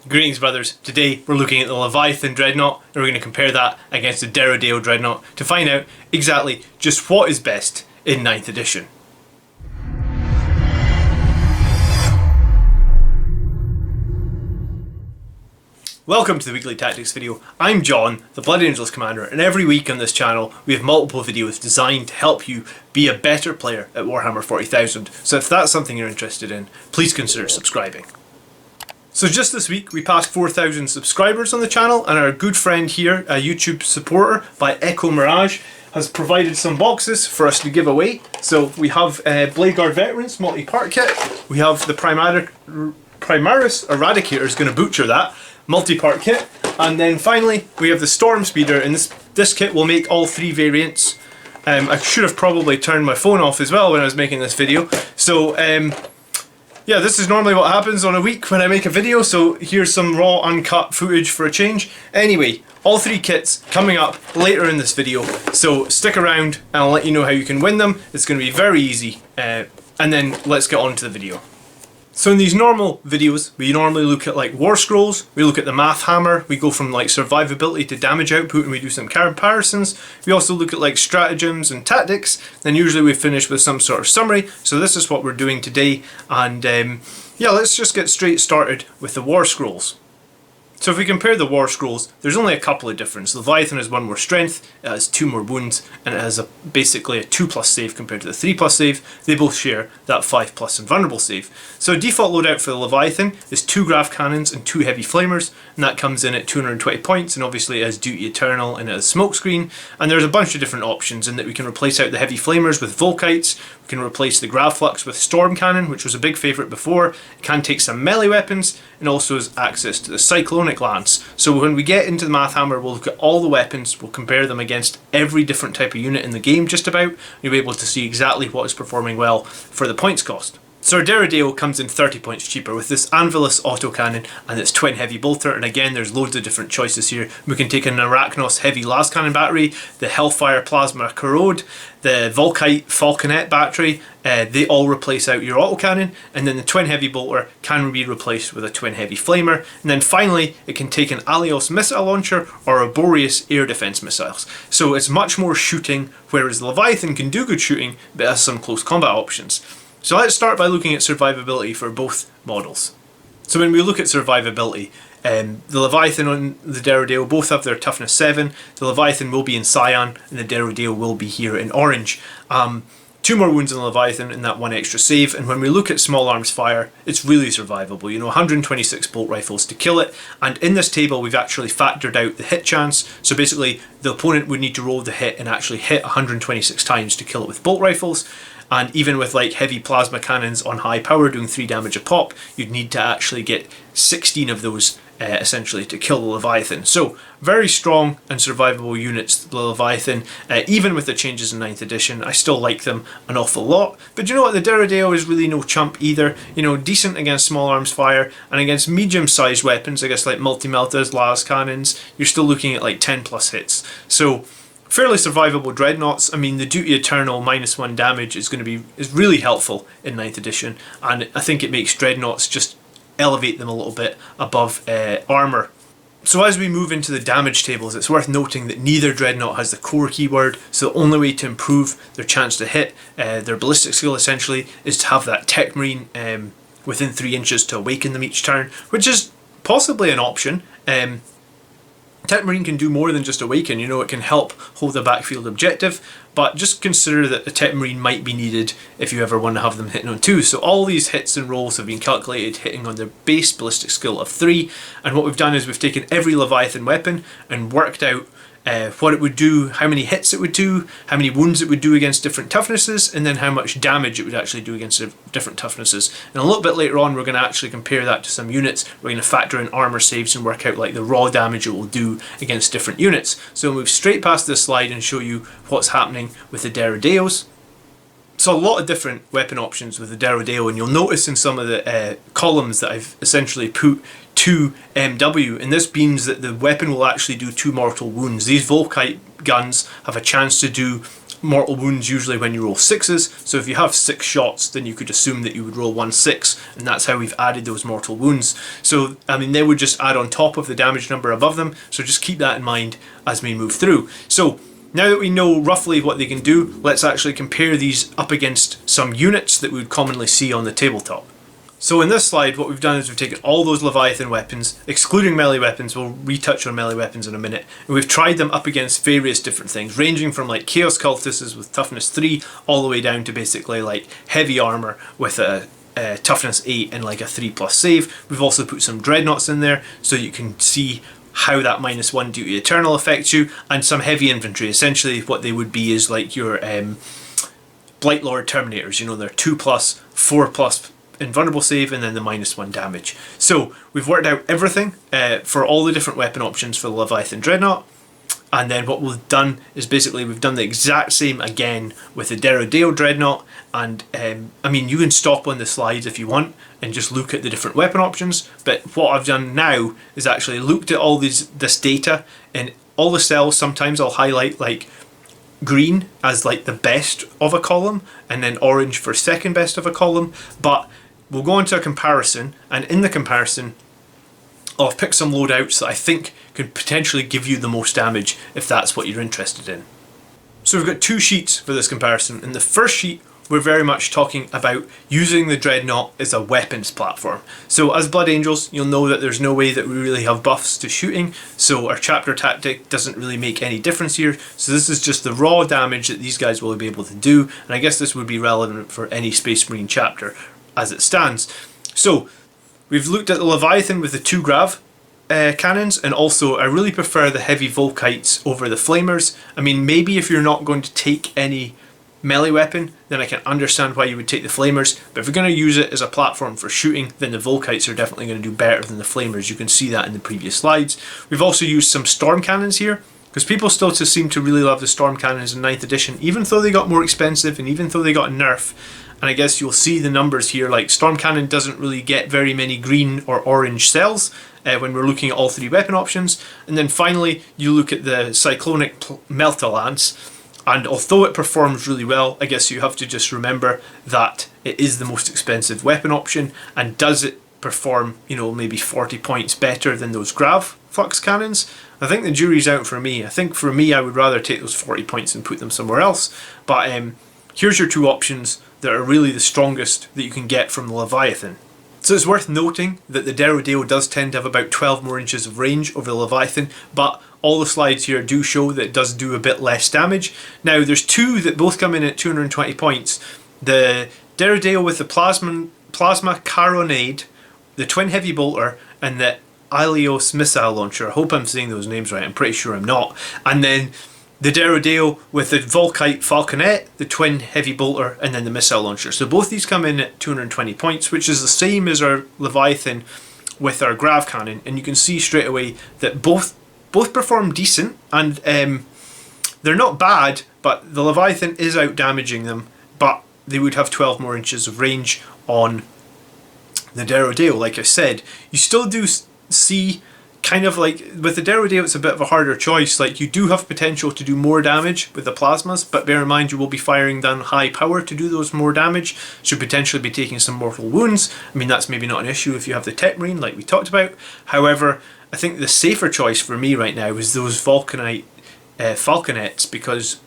Greetings brothers, today we're looking at the Leviathan Dreadnought and we're going to compare that against the Deredeo Dreadnought to find out exactly just what is best in 9th edition. Welcome to the weekly tactics video. I'm John, the Blood Angels Commander, and every week on this channel we have multiple videos designed to help you be a better player at Warhammer 40,000. So if that's something you're interested in, please consider subscribing. So just this week we passed 4,000 subscribers on the channel, and our good friend here, a YouTube supporter by Echo Mirage, has provided some boxes for us to give away. So we have Blade Guard Veterans multi-part kit, we have the Primaris Eradicator's going to butcher that multi-part kit, and then finally we have the Storm Speeder, and this kit will make all three variants. I should have probably turned my phone off as well when I was making this video. So yeah, this is normally what happens on a week when I make a video, so here's some raw uncut footage for a change. Anyway, all three kits coming up later in this video, so stick around and I'll let you know how you can win them. It's going to be very easy, and then let's get on to the video. So in these normal videos, we normally look at like Warscrolls, we look at the math hammer, we go from like survivability to damage output, and we do some comparisons. We also look at like stratagems and tactics, then usually we finish with some sort of summary. So this is what we're doing today, and yeah, let's just get straight started with the Warscrolls. So if we compare the Warscrolls, there's only a couple of differences. Leviathan has 1 more strength, it has 2 more wounds, and it has basically a 2+ save compared to the 3+ save. They both share that 5+ invulnerable save. So default loadout for the Leviathan is 2 Graph Cannons and 2 Heavy Flamers, and that comes in at 220 points, and obviously it has Duty Eternal and it has Smokescreen. And there's a bunch of different options in that we can replace out the Heavy Flamers with Volkites, we can replace the Gravflux with Storm Cannon, which was a big favourite before. It can take some melee weapons, and also has access to the Cyclonic Lance. So when we get into the Math Hammer, we'll look at all the weapons, we'll compare them against every different type of unit in the game just about, and you'll be able to see exactly what is performing well for the points cost. So our Deredeo comes in 30 points cheaper with this Anvilus autocannon and its twin heavy bolter, and again there's loads of different choices here. We can take an Arachnos heavy lascannon battery, the Hellfire Plasma Corrode, the Volkite Falconet battery, they all replace out your autocannon, and then the twin heavy bolter can be replaced with a twin heavy flamer, and then finally it can take an Alios missile launcher or a Boreas air defense missiles. So it's much more shooting, whereas the Leviathan can do good shooting but has some close combat options. So let's start by looking at survivability for both models. So when we look at survivability, the Leviathan and the Deredeo both have their toughness 7. The Leviathan will be in cyan and the Deredeo will be here in orange. 2 more wounds in the Leviathan and that 1 extra save, and when we look at small arms fire, it's really survivable. You know, 126 bolt rifles to kill it, and in this table we've actually factored out the hit chance. So basically the opponent would need to roll the hit and actually hit 126 times to kill it with bolt rifles. And even with like heavy plasma cannons on high power doing 3 damage a pop, you'd need to actually get 16 of those essentially to kill the Leviathan. So very strong and survivable units, the Leviathan. Even with the changes in 9th edition, I still like them an awful lot. But you know what, the Deredeo is really no chump either. You know, decent against small arms fire, and against medium sized weapons, I guess like multi-meltas, las cannons, you're still looking at like 10+ hits. So fairly survivable dreadnoughts. I mean, the Duty Eternal -1 damage is really helpful in 9th edition, and I think it makes dreadnoughts just elevate them a little bit above armour. So as we move into the damage tables, it's worth noting that neither dreadnought has the core keyword, so the only way to improve their chance to hit, their ballistic skill essentially, is to have that Tech Marine within 3 inches to awaken them each turn, which is possibly an option. Tech Marine can do more than just awaken, you know, it can help hold a backfield objective, but just consider that the Tech Marine might be needed if you ever want to have them hitting on 2. So all these hits and rolls have been calculated hitting on their base ballistic skill of 3, and what we've done is we've taken every Leviathan weapon and worked out what it would do, how many hits it would do, how many wounds it would do against different toughnesses, and then how much damage it would actually do against different toughnesses. And a little bit later on we're going to actually compare that to some units. We're going to factor in armor saves and work out like the raw damage it will do against different units. So we'll move straight past this slide and show you what's happening with the Deredeos. So a lot of different weapon options with the Deredeo, and you'll notice in some of the columns that I've essentially put 2 MW, and this means that the weapon will actually do 2 mortal wounds. These Volkite guns have a chance to do mortal wounds usually when you roll 6s, so if you have 6 shots then you could assume that you would roll 1/6, and that's how we've added those mortal wounds. So I mean, they would just add on top of the damage number above them, so just keep that in mind as we move through. So now that we know roughly what they can do, let's actually compare these up against some units that we would commonly see on the tabletop. So in this slide, what we've done is we've taken all those Leviathan weapons, excluding melee weapons, we'll retouch on melee weapons in a minute, and we've tried them up against various different things, ranging from like Chaos Cultists with toughness 3, all the way down to basically like heavy armor with a toughness 8 and like a 3+ save. We've also put some Dreadnoughts in there, so you can see how that -1 duty eternal affects you, and some heavy infantry. Essentially what they would be is like your Blightlord Terminators, you know, they're 2+, 4+ invulnerable save, and then the -1 damage. So we've worked out everything for all the different weapon options for the Leviathan Dreadnought, and then what we've done is basically we've done the exact same again with the Deredeo Dreadnought. And I mean, you can stop on the slides if you want and just look at the different weapon options, but what I've done now is actually looked at all this data, and all the cells, sometimes I'll highlight like green as like the best of a column and then orange for second best of a column, but we'll go into a comparison, and in the comparison I've picked some loadouts that I think could potentially give you the most damage if that's what you're interested in. So we've got 2 sheets for this comparison. In the first sheet we're very much talking about using the Dreadnought as a weapons platform. So as Blood Angels, you'll know that there's no way that we really have buffs to shooting, so our chapter tactic doesn't really make any difference here. So this is just the raw damage that these guys will be able to do, and I guess this would be relevant for any Space Marine chapter as it stands. So we've looked at the Leviathan with the 2 grav cannons, and also I really prefer the heavy Volkites over the Flamers. I mean, maybe if you're not going to take any melee weapon, then I can understand why you would take the Flamers, but if you're going to use it as a platform for shooting, then the Volkites are definitely going to do better than the Flamers. You can see that in the previous slides. We've also used some Storm Cannons here, because people still just seem to really love the Storm Cannons in 9th edition, even though they got more expensive and even though they got a nerf. And I guess you'll see the numbers here, like Storm Cannon doesn't really get very many green or orange cells when we're looking at all 3 weapon options. And then finally you look at the Cyclonic Melta-Lance, and although it performs really well, I guess you have to just remember that it is the most expensive weapon option, and does it perform, you know, maybe 40 points better than those Grav Flux Cannons? I think the jury's out for me. I think for me I would rather take those 40 points and put them somewhere else, but here's your 2 options that are really the strongest that you can get from the Leviathan. So it's worth noting that the Deredeo does tend to have about 12 more inches of range over the Leviathan, but all the slides here do show that it does do a bit less damage. Now there's 2 that both come in at 220 points. The Deredeo with the Plasma Carronade, the Twin Heavy Bolter, and the Ilios Missile Launcher. I hope I'm saying those names right, I'm pretty sure I'm not. And then the Deredeo with the Volkite Falconet, the Twin Heavy Bolter, and then the Missile Launcher. So both these come in at 220 points, which is the same as our Leviathan with our Grav Cannon, and you can see straight away that both perform decent, and they're not bad, but the Leviathan is out damaging them, but they would have 12 more inches of range on the Deredeo. Like I said, you still do see kind of like with the Deredeo, it's a bit of a harder choice. Like, you do have potential to do more damage with the plasmas, but bear in mind you will be firing down high power to do those more damage, so potentially be taking some mortal wounds. I mean, that's maybe not an issue if you have the Tech Marine like we talked about. However, I think the safer choice for me right now is those Falconite Falconets, because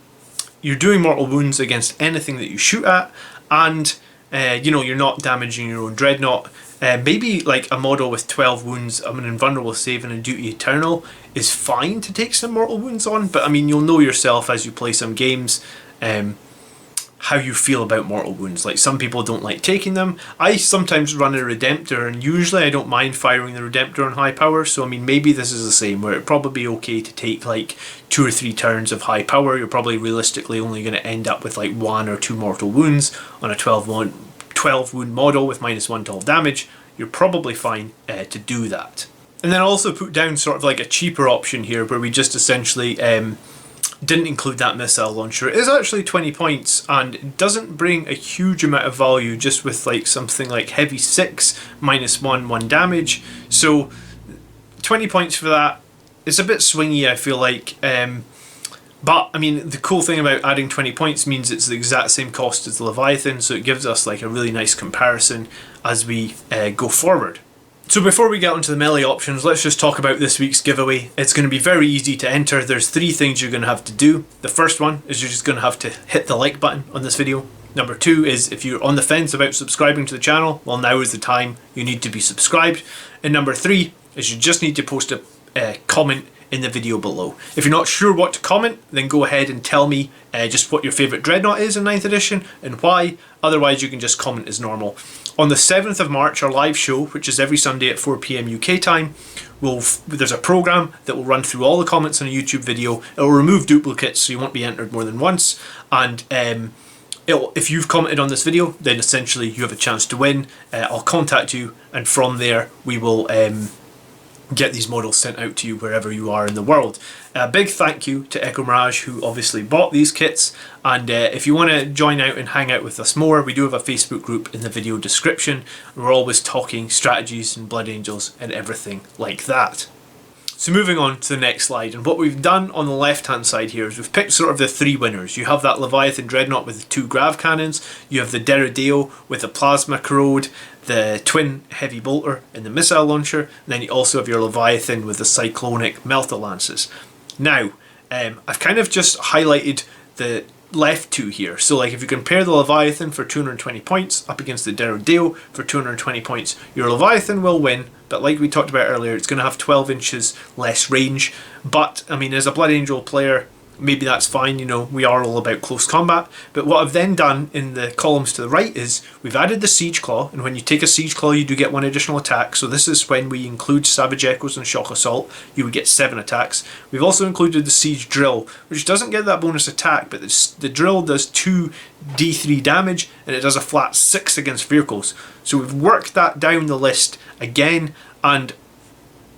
you're doing mortal wounds against anything that you shoot at, and you know, you're not damaging your own Dreadnought. Maybe like a model with 12 wounds, an invulnerable save and a duty eternal is fine to take some mortal wounds on, but I mean, you'll know yourself as you play some games how you feel about mortal wounds. Like, some people don't like taking them. I sometimes run a Redemptor, and usually I don't mind firing the Redemptor on high power, so I mean, maybe this is the same, where it'd probably be okay to take like 2 or 3 turns of high power. You're probably realistically only going to end up with like 1 or 2 mortal wounds on a 12 wound model with -1 to all damage. You're probably fine to do that. And then I also put down sort of like a cheaper option here, where we just essentially didn't include that missile launcher. It is actually 20 points, and it doesn't bring a huge amount of value, just with like something like heavy 6, -1 damage. So 20 points for that is a bit swingy, I feel like. But, I mean, the cool thing about adding 20 points means it's the exact same cost as the Leviathan, so it gives us like a really nice comparison as we go forward. So before we get onto the melee options, let's just talk about this week's giveaway. It's going to be very easy to enter. There's 3 things you're going to have to do. The first one is you're just going to have to hit the like button on this video. Number 2 is if you're on the fence about subscribing to the channel, well, now is the time. You need to be subscribed. And number 3 is you just need to post a comment in the video below. If you're not sure what to comment, then go ahead and tell me just what your favourite Dreadnought is in 9th edition and why. Otherwise you can just comment as normal. On the 7th of March, our live show, which is every Sunday at 4 PM UK time, there's a programme that will run through all the comments on a YouTube video. It will remove duplicates so you won't be entered more than once, and if you've commented on this video, then essentially you have a chance to win. I'll contact you, and from there we will get these models sent out to you wherever you are in the world. A big thank you to Echo Mirage, who obviously bought these kits, and if you want to join out and hang out with us more, we do have a Facebook group in the video description. We're always talking strategies and Blood Angels and everything like that. So moving on to the next slide, and what we've done on the left hand side here is we've picked sort of the 3 winners. You have that Leviathan Dreadnought with the 2 grav cannons, you have the Deredeo with the plasma corrode, the twin heavy bolter and the missile launcher, and then you also have your Leviathan with the cyclonic melta lances. Now, I've kind of just highlighted the left 2 here. So like if you compare the Leviathan for 220 points up against the Deredeo for 220 points, your Leviathan will win, but like we talked about earlier, it's going to have 12 inches less range. But I mean, as a Blood Angel player, maybe that's fine, you know, we are all about close combat. But what I've then done in the columns to the right is we've added the Siege Claw, and when you take a Siege Claw you do get 1 additional attack. So this is when we include Savage Echoes and Shock Assault, you would get 7 attacks. We've also included the Siege Drill, which doesn't get that bonus attack, but the drill does 2 D3 damage, and it does a flat 6 against vehicles. So we've worked that down the list again, and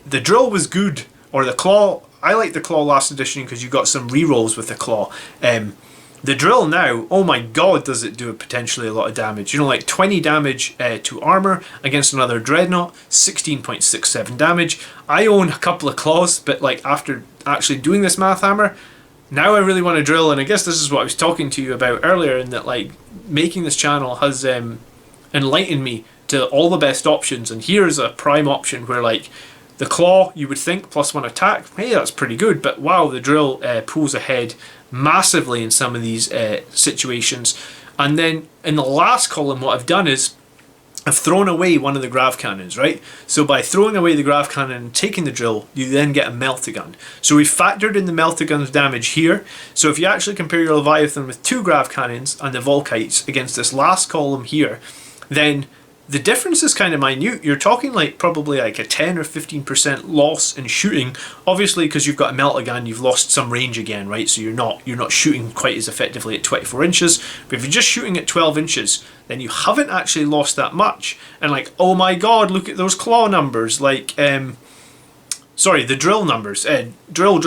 the drill was good, or the claw. I like the claw last edition because you got some rerolls with the claw. The drill now, oh my god, does it do potentially a lot of damage. You know, like 20 damage to armor against another Dreadnought, 16.67 damage. I own a couple of claws, but like after actually doing this math hammer, now I really want to drill. And I guess this is what I was talking to you about earlier, in that like making this channel has enlightened me to all the best options. And here's a prime option where like the claw, you would think, +1 attack, hey, that's pretty good, but wow, the drill pulls ahead massively in some of these situations. And then in the last column, what I've done is I've thrown away one of the grav cannons, right? So by throwing away the grav cannon and taking the drill, you then get a meltagun. So we've factored in the meltagun's damage here. So if you actually compare your Leviathan with 2 grav cannons and the Volkites against this last column here, then the difference is kind of minute. You're talking like probably like a 10 or 15% loss in shooting. Obviously, because you've got a meltagun, you've lost some range again, right? So you're not shooting quite as effectively at 24 inches. But if you're just shooting at 12 inches, then you haven't actually lost that much. And like, oh my god, look at those claw numbers. Like, sorry, the drill numbers. Drill.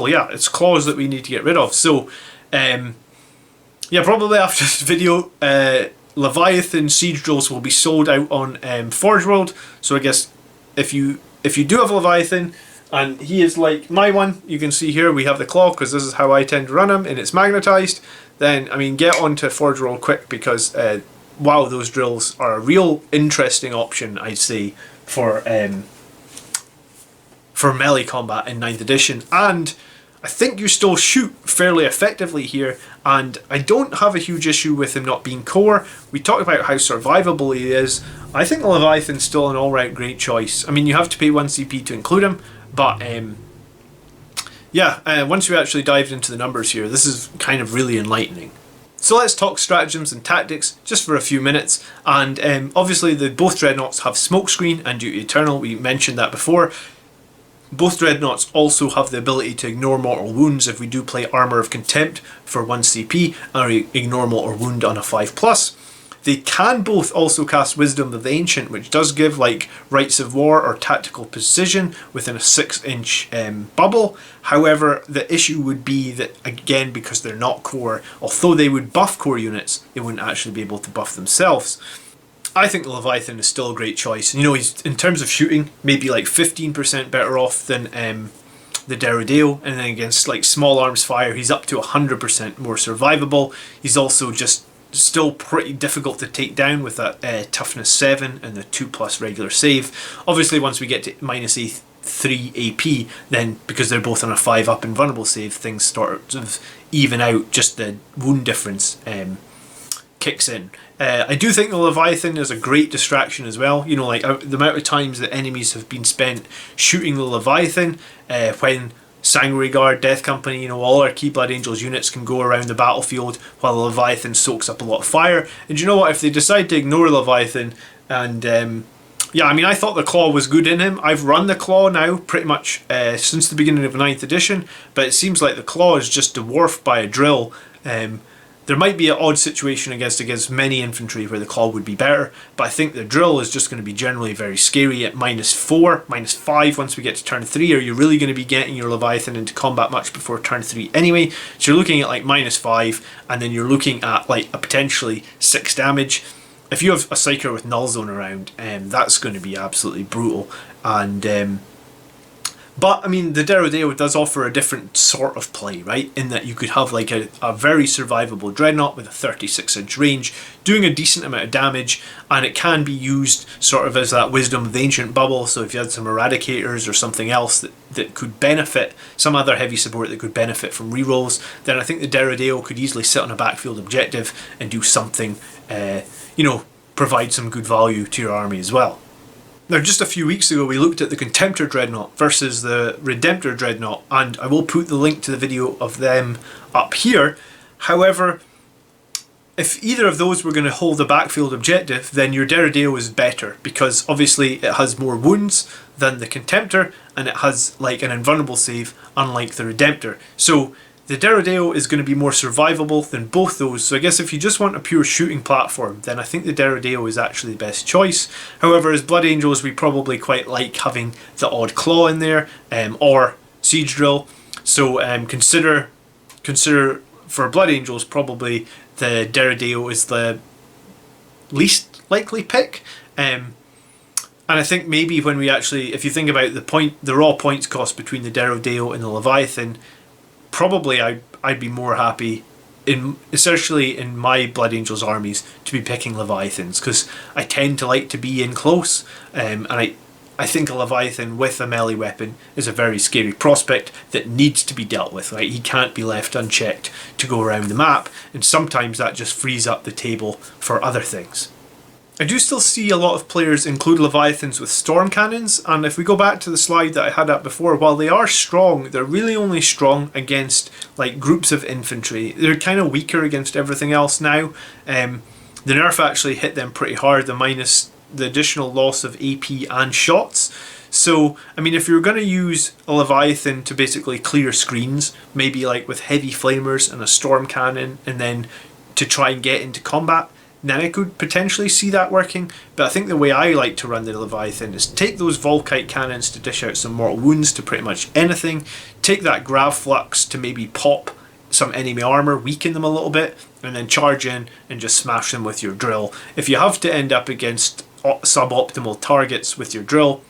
Yeah, it's claws that we need to get rid of. So, yeah, probably after this video, Leviathan siege drills will be sold out on Forge World. So I guess if you do have Leviathan and he is like my one, you can see here we have the claw because this is how I tend to run him, and it's magnetized. Then I mean, get onto Forge World quick, because wow, those drills are a real interesting option, I'd say, for melee combat in 9th edition. And I think you still shoot fairly effectively here, and I don't have a huge issue with him not being core. We talked about how survivable he is. I think the Leviathan's still an all-round great choice. I mean, you have to pay 1 CP to include him, but yeah, once we actually dived into the numbers here, this is kind of really enlightening. So let's talk stratagems and tactics just for a few minutes. And obviously both Dreadnoughts have Smokescreen and Duty Eternal. We mentioned that before. Both Dreadnoughts also have the ability to ignore mortal wounds if we do play Armour of Contempt for 1 CP, or ignore mortal wound on a 5+. They can both also cast Wisdom of the Ancient, which does give like Rites of War or Tactical Precision within a 6-inch bubble. However, the issue would be that, again, because they're not core, although they would buff core units, they wouldn't actually be able to buff themselves. I think the Leviathan is still a great choice. You know, he's, in terms of shooting, maybe like 15% better off than the Deredeo, and then against like small arms fire he's up to 100% more survivable. He's also just still pretty difficult to take down with that toughness 7 and the 2+ regular save. Obviously once we get to minus 3 AP, then because they're both on a 5 up invulnerable save, things start of even out, just the wound difference kicks in. I do think the Leviathan is a great distraction as well. You know, like the amount of times that enemies have been spent shooting the Leviathan when Sanguinary Guard, Death Company, you know, all our key Blood Angels units can go around the battlefield while the Leviathan soaks up a lot of fire. And you know what, if they decide to ignore Leviathan and yeah, I mean, I thought the Claw was good in him. I've run the Claw now pretty much since the beginning of 9th edition, but it seems like the Claw is just dwarfed by a drill. There might be an odd situation against many infantry where the Claw would be better, but I think the drill is just going to be generally very scary at -4, -5 once we get to turn 3. Are you really going to be getting your Leviathan into combat much before turn 3 anyway? So you're looking at like -5, and then you're looking at like a potentially 6 damage. If you have a Psyker with Null Zone around, that's going to be absolutely brutal. And but I mean, the Deredeo does offer a different sort of play, right? In that you could have like a very survivable Dreadnought with a 36-inch range, doing a decent amount of damage, and it can be used sort of as that Wisdom of the Ancient Bubble. So if you had some Eradicators or something else that could benefit, some other heavy support that could benefit from rerolls, then I think the Deredeo could easily sit on a backfield objective and do something, you know, provide some good value to your army as well. Now, just a few weeks ago we looked at the Contemptor Dreadnought versus the Redemptor Dreadnought, and I will put the link to the video of them up here. However, if either of those were going to hold a backfield objective, then your Deredeo is better, because obviously it has more wounds than the Contemptor, and it has like an invulnerable save unlike the Redemptor. So the Deredeo is going to be more survivable than both those, so I guess if you just want a pure shooting platform, then I think the Deredeo is actually the best choice. However, as Blood Angels, we probably quite like having the odd Claw in there, or Siege Drill. So consider for Blood Angels, probably the Deredeo is the least likely pick. And I think maybe when we actually, if you think about the raw points cost between the Deredeo and the Leviathan, probably I'd be more happy, especially in my Blood Angels armies, to be picking Leviathans, because I tend to like to be in close, and I think a Leviathan with a melee weapon is a very scary prospect that needs to be dealt with. Right? He can't be left unchecked to go around the map, and sometimes that just frees up the table for other things. I do still see a lot of players include Leviathans with storm cannons, and if we go back to the slide that I had up before, while they are strong, they're really only strong against like groups of infantry. They're kind of weaker against everything else now. The nerf actually hit them pretty hard, the additional loss of AP and shots. So, I mean, if you're going to use a Leviathan to basically clear screens, maybe like with heavy flamers and a storm cannon, and then to try and get into combat, then I could potentially see that working. But I think the way I like to run the Leviathan is take those Volkite cannons to dish out some mortal wounds to pretty much anything, take that Grav Flux to maybe pop some enemy armor, weaken them a little bit, and then charge in and just smash them with your drill. If you have to end up against suboptimal targets with your drill,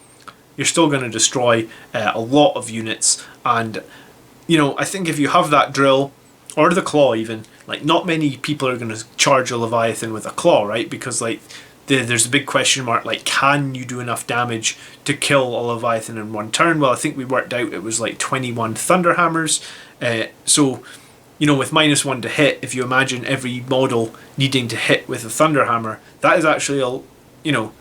you're still going to destroy a lot of units. And you know, I think if you have that drill, or the Claw even, like not many people are going to charge a Leviathan with a Claw, right? Because like there's a big question mark, like can you do enough damage to kill a Leviathan in one turn? Well, I think we worked out it was like 21 Thunderhammers. So, you know, with -1 to hit, if you imagine every model needing to hit with a Thunderhammer, that is actually you know,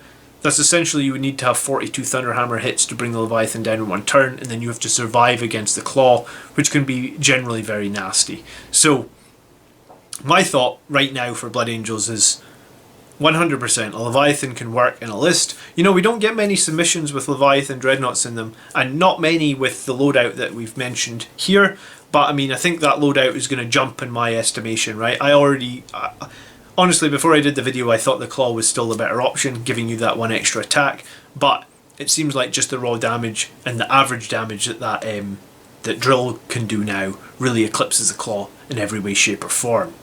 that's essentially you would need to have 42 Thunderhammer hits to bring the Leviathan down in one turn, and then you have to survive against the Claw, which can be generally very nasty. So my thought right now for Blood Angels is 100% a Leviathan can work in a list. You know, we don't get many submissions with Leviathan Dreadnoughts in them, and not many with the loadout that we've mentioned here, but I mean, I think that loadout is going to jump in my estimation, right? Honestly, before I did the video, I thought the Claw was still the better option, giving you that one extra attack, but it seems like just the raw damage and the average damage that Drill can do now really eclipses the Claw in every way, shape or form.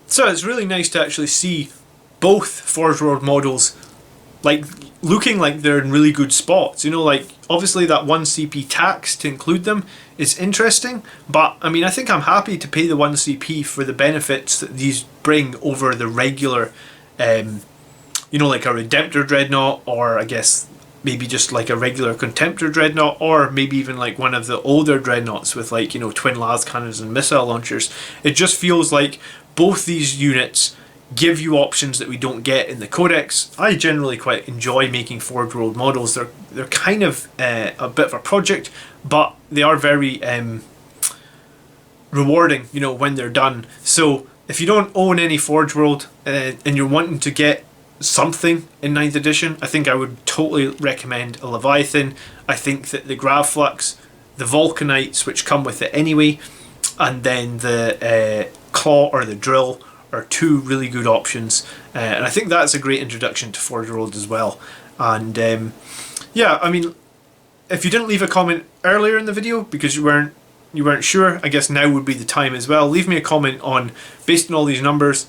So it's really nice to actually see both Forge World models like looking like they're in really good spots. You know, like obviously that 1 CP tax to include them is interesting, but I mean, I think I'm happy to pay the 1 CP for the benefits that these bring over the regular, you know, like a Redemptor Dreadnought, or I guess maybe just like a regular Contemptor Dreadnought, or maybe even like one of the older Dreadnoughts with like, you know, twin las cannons and missile launchers. It just feels like both these units give you options that we don't get in the Codex. I generally quite enjoy making Forge World models. They're kind of a bit of a project, but they are very rewarding, you know, when they're done. So if you don't own any Forge World and you're wanting to get something in 9th edition, I think I would totally recommend a Leviathan. I think that the Gravflux, the Vulcanites, which come with it anyway, and then the Claw or the Drill are 2 really good options, and I think that's a great introduction to Forge World as well. And yeah, I mean, if you didn't leave a comment earlier in the video because you weren't sure, I guess now would be the time as well. Leave me a comment on, based on all these numbers,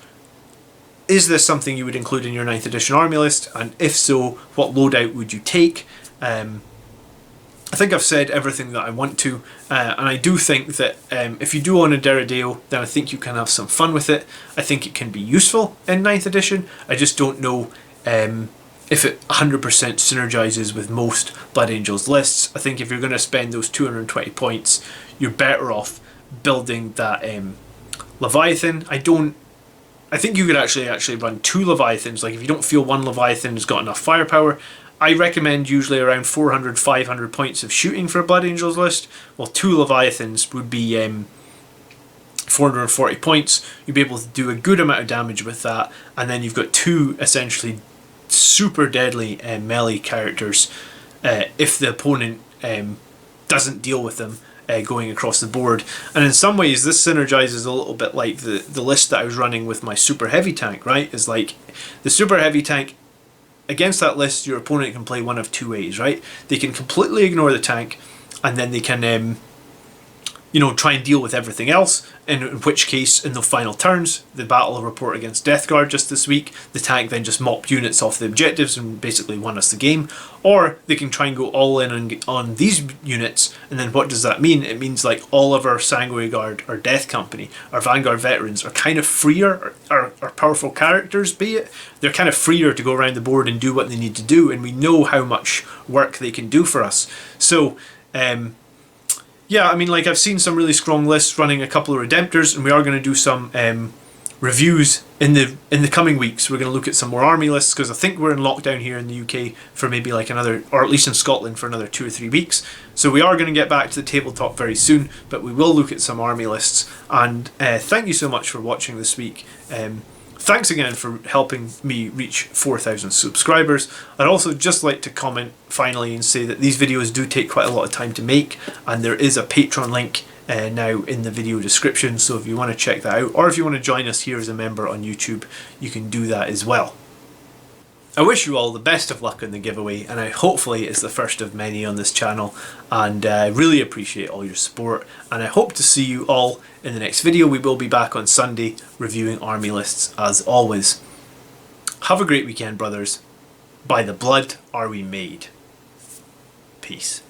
is this something you would include in your 9th edition army list, and if so, what loadout would you take? I think I've said everything that I want to, and I do think that if you do own a Deredeo, then I think you can have some fun with it. I think it can be useful in 9th edition. I just don't know if it 100% synergizes with most Blood Angels lists. I think if you're going to spend those 220 points, you're better off building that Leviathan. I think you could actually run 2 Leviathans. Like if you don't feel one Leviathan has got enough firepower, I recommend usually around 400-500 points of shooting for a Blood Angels list. Well, 2 Leviathans would be 440 points. You'd be able to do a good amount of damage with that, and then you've got 2 essentially super deadly melee characters if the opponent doesn't deal with them going across the board. And in some ways this synergizes a little bit like the list that I was running with my super heavy tank, right? Is like the super heavy tank, against that list your opponent can play one of 2 ways, right? They can completely ignore the tank, and then they can you know, try and deal with everything else, in which case in the final turns, the battle report against Death Guard just this week, the tank then just mopped units off the objectives and basically won us the game. Or they can try and go all in on these units, and then what does that mean? It means like all of our Sanguinary Guard, our Death Company, our Vanguard veterans are kind of freer, our powerful characters be it, they're kind of freer to go around the board and do what they need to do, and we know how much work they can do for us. So yeah, I mean, like I've seen some really strong lists running a couple of Redemptors, and we are going to do some reviews in the coming weeks. We're going to look at some more army lists, because I think we're in lockdown here in the UK for maybe like another, or at least in Scotland for another 2 or 3 weeks. So we are going to get back to the tabletop very soon, but we will look at some army lists. And thank you so much for watching this week. Thanks again for helping me reach 4,000 subscribers. I'd also just like to comment finally and say that these videos do take quite a lot of time to make, and there is a Patreon link now in the video description, so if you want to check that out, or if you want to join us here as a member on YouTube, you can do that as well. I wish you all the best of luck in the giveaway, and hopefully it's the first of many on this channel, and I really appreciate all your support, and I hope to see you all in the next video. We will be back on Sunday reviewing army lists as always. Have a great weekend, brothers. By the blood are we made. Peace.